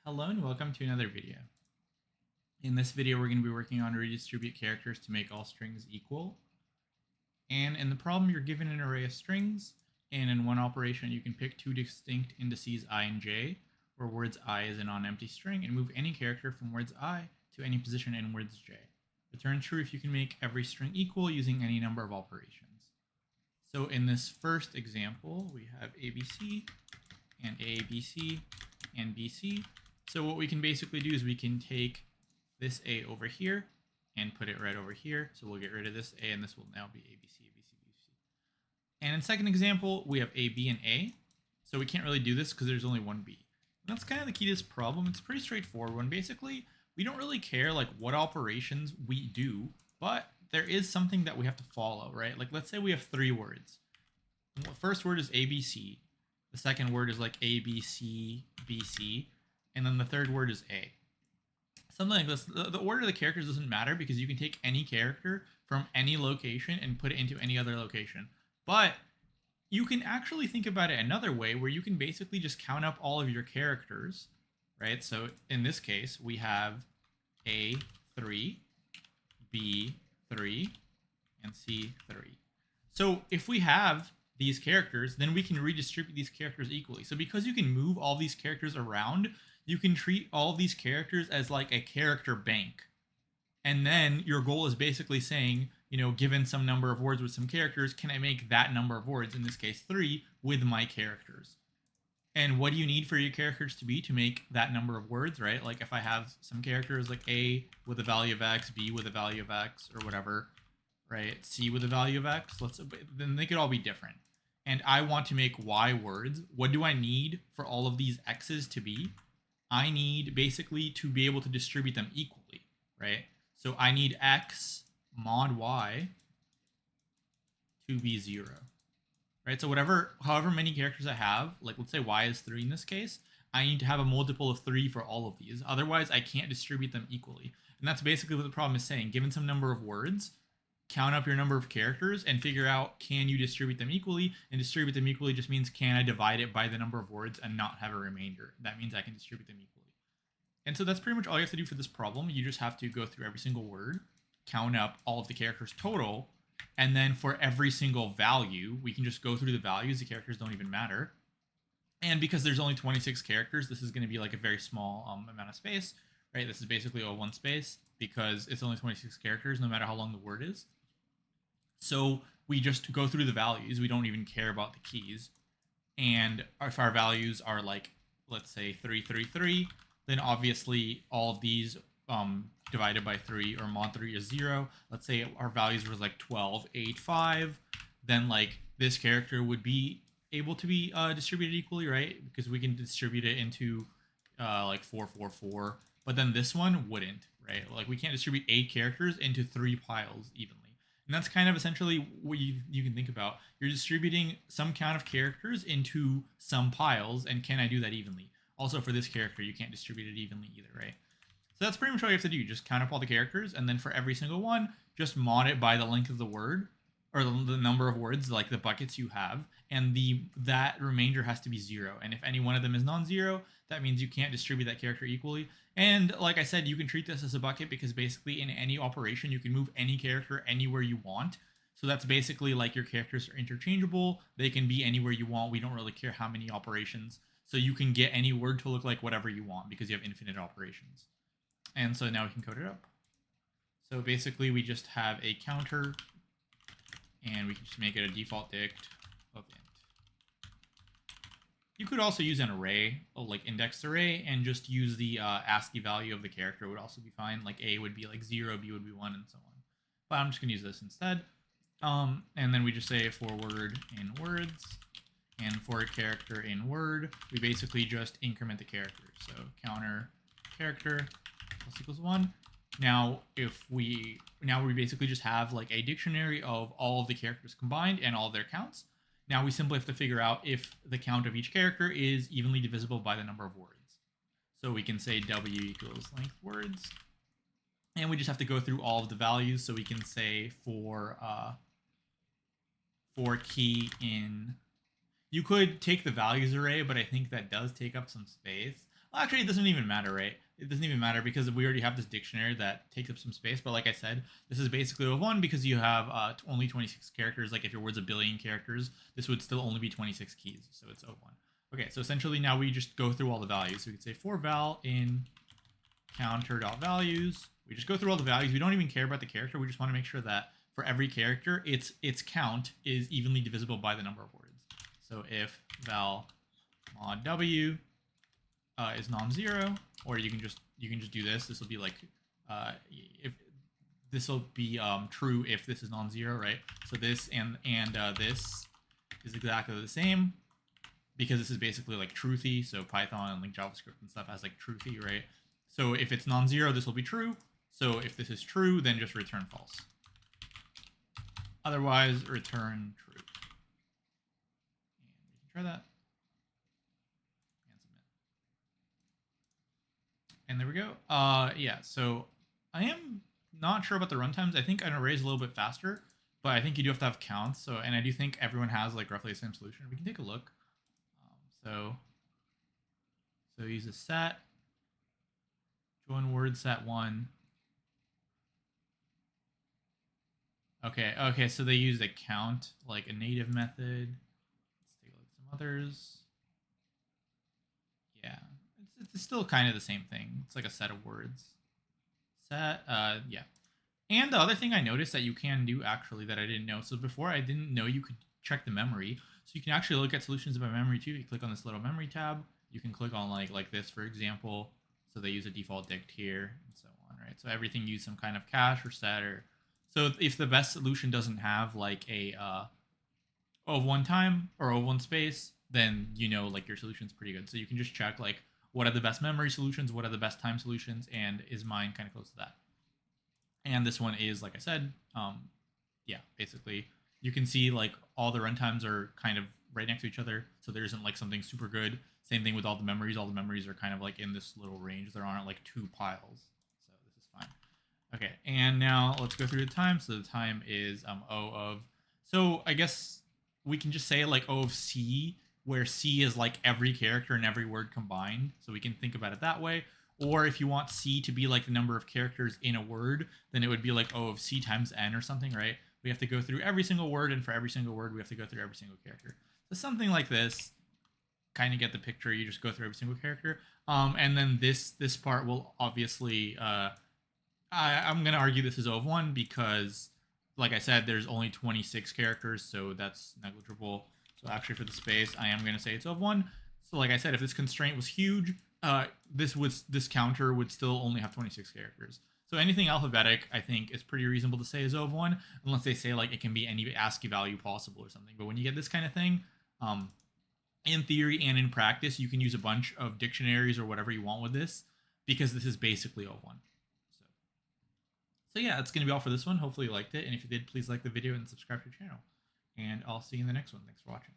Hello and welcome to another video. In this video, we're going to be working on redistribute characters to make all strings equal. And in the problem, you're given an array of strings, and in one operation, you can pick two distinct indices I and j, where words I is a non-empty string, and move any character from words I to any position in words j. Return true if you can make every string equal using any number of operations. So in this first example, we have ABC and ABC and BC. So what we can basically do is we can take this A over here and put it right over here. So we'll get rid of this A, and this will now be ABC, ABC, ABC. And in second example, we have A, B, and A. So we can't really do this because there's only one B. And that's kind of the key to this problem. It's a pretty straightforward one. Basically, we don't really care like what operations we do, but there is something that we have to follow, right? Like let's say we have three words. The first word is ABC. The second word is like ABC, BC. And then the third word is A. Something like this. The order of the characters doesn't matter because you can take any character from any location and put it into any other location. But you can actually think about it another way where you can basically just count up all of your characters, right? So in this case, we have A3, B3, and C3. So if we have these characters, then we can redistribute these characters equally. So because you can move all these characters around, you can treat all of these characters as like a character bank. And then your goal is basically saying, you know, given some number of words with some characters, can I make that number of words, in this case 3, with my characters? And what do you need for your characters to be to make that number of words, right? Like if I have some characters like A with a value of X, B with a value of X, or whatever, right? C with a value of X, then they could all be different. And I want to make Y words. What do I need for all of these X's to be? I need basically to be able to distribute them equally, right? So I need X mod Y to be 0, right? So however many characters I have, like let's say Y is 3 in this case, I need to have a multiple of 3 for all of these. Otherwise, I can't distribute them equally. And that's basically what the problem is saying. Given some number of words, count up your number of characters and figure out, can you distribute them equally? And distribute them equally just means, can I divide it by the number of words and not have a remainder? That means I can distribute them equally. And so that's pretty much all you have to do for this problem. You just have to go through every single word, count up all of the characters total, and then for every single value, we can just go through the values. The characters don't even matter. And because there's only 26 characters, this is going to be like a very small amount of space, right? This is basically a one space because it's only 26 characters, no matter how long the word is. So we just go through the values. We don't even care about the keys. And if our values are like, let's say 333, then obviously all of these divided by 3 or mod 3 is 0. Let's say our values were like 12, 8, 5. Then like this character would be able to be distributed equally, right? Because we can distribute it into like 4, 4, 4. But then this one wouldn't, right? Like we can't distribute 8 characters into 3 piles evenly. And that's kind of essentially what you can think about. You're distributing some count of characters into some piles, and can I do that evenly? Also, for this character, you can't distribute it evenly either, right? So that's pretty much all you have to do. Just count up all the characters, and then for every single one, just mod it by the length of the word, or the number of words, like the buckets you have, and that remainder has to be 0. And if any one of them is non-zero, that means you can't distribute that character equally. And like I said, you can treat this as a bucket because basically in any operation, you can move any character anywhere you want. So that's basically like your characters are interchangeable. They can be anywhere you want. We don't really care how many operations. So you can get any word to look like whatever you want because you have infinite operations. And so now we can code it up. So basically we just have a counter, and we can just make it a default dict of int. You could also use an array, like indexed array, and just use the ASCII value of the character would also be fine. Like A would be like 0, B would be 1, and so on. But I'm just going to use this instead. And then we just say for word in words, and for a character in word, we basically just increment the characters. So counter character plus equals 1. Now we basically just have like a dictionary of all of the characters combined and all of their counts. Now we simply have to figure out if the count of each character is evenly divisible by the number of words. So we can say W equals length words. And we just have to go through all of the values. So we can say for key in, you could take the values array, but I think that does take up some space. Well, actually, it doesn't even matter, right? It doesn't even matter because we already have this dictionary that takes up some space. But like I said, this is basically O of 1 because you have only 26 characters. Like if your word's a billion characters, this would still only be 26 keys. So it's O of 1. Okay, so essentially now we just go through all the values. So we could say for val in counter.values. We just go through all the values. We don't even care about the character. We just want to make sure that for every character, its count is evenly divisible by the number of words. So if val mod w is non-zero, or you can just do this. This will be like if this will be true if this is non-zero, right? So this and this is exactly the same because this is basically like truthy. So Python and like JavaScript and stuff has like truthy, right? So if it's non-zero, this will be true. So if this is true, then just return false. Otherwise, return true. And we can try that. And submit. And there we go. Yeah, so I am not sure about the runtimes. I think an array is a little bit faster, but I think you do have to have counts. So, and I do think everyone has like roughly the same solution. We can take a look. So use a set, join word set 1. Okay, so they used a count, like a native method. Let's take a look at some others. Yeah, it's still kind of the same thing. It's like a set of words. Set, yeah. And the other thing I noticed that you can do actually that I didn't know. So before I didn't know you could check the memory. So you can actually look at solutions by memory too. You click on this little memory tab. You can click on like this, for example. So they use a default dict here and so on, right? So everything use some kind of cache or set or so if the best solution doesn't have like a O of 1 time or O of 1 space, then you know like your solution's pretty good. So you can just check like what are the best memory solutions, what are the best time solutions, and is mine kind of close to that? And this one is, like I said, yeah, basically you can see like all the runtimes are kind of right next to each other, so there isn't like something super good. Same thing with all the memories. All the memories are kind of like in this little range. There aren't like two piles, so this is fine. Okay, and now let's go through the time. So the time is O of. So I guess we can just say like O of C, where C is like every character and every word combined. So we can think about it that way. Or if you want C to be like the number of characters in a word, then it would be like O of C times N or something, right? We have to go through every single word, and for every single word, we have to go through every single character. So something like this, kind of get the picture. You just go through every single character. And then this part will obviously, I'm going to argue this is O of 1 because, like I said, there's only 26 characters, so that's negligible. So actually for the space, I am going to say it's O of 1. So like I said, if this constraint was huge, this counter would still only have 26 characters. So anything alphabetic, I think, is pretty reasonable to say is O of 1, unless they say like it can be any ASCII value possible or something. But when you get this kind of thing, in theory and in practice, you can use a bunch of dictionaries or whatever you want with this because this is basically O of 1. So yeah, that's going to be all for this one. Hopefully you liked it. And if you did, please like the video and subscribe to the channel. And I'll see you in the next one. Thanks for watching.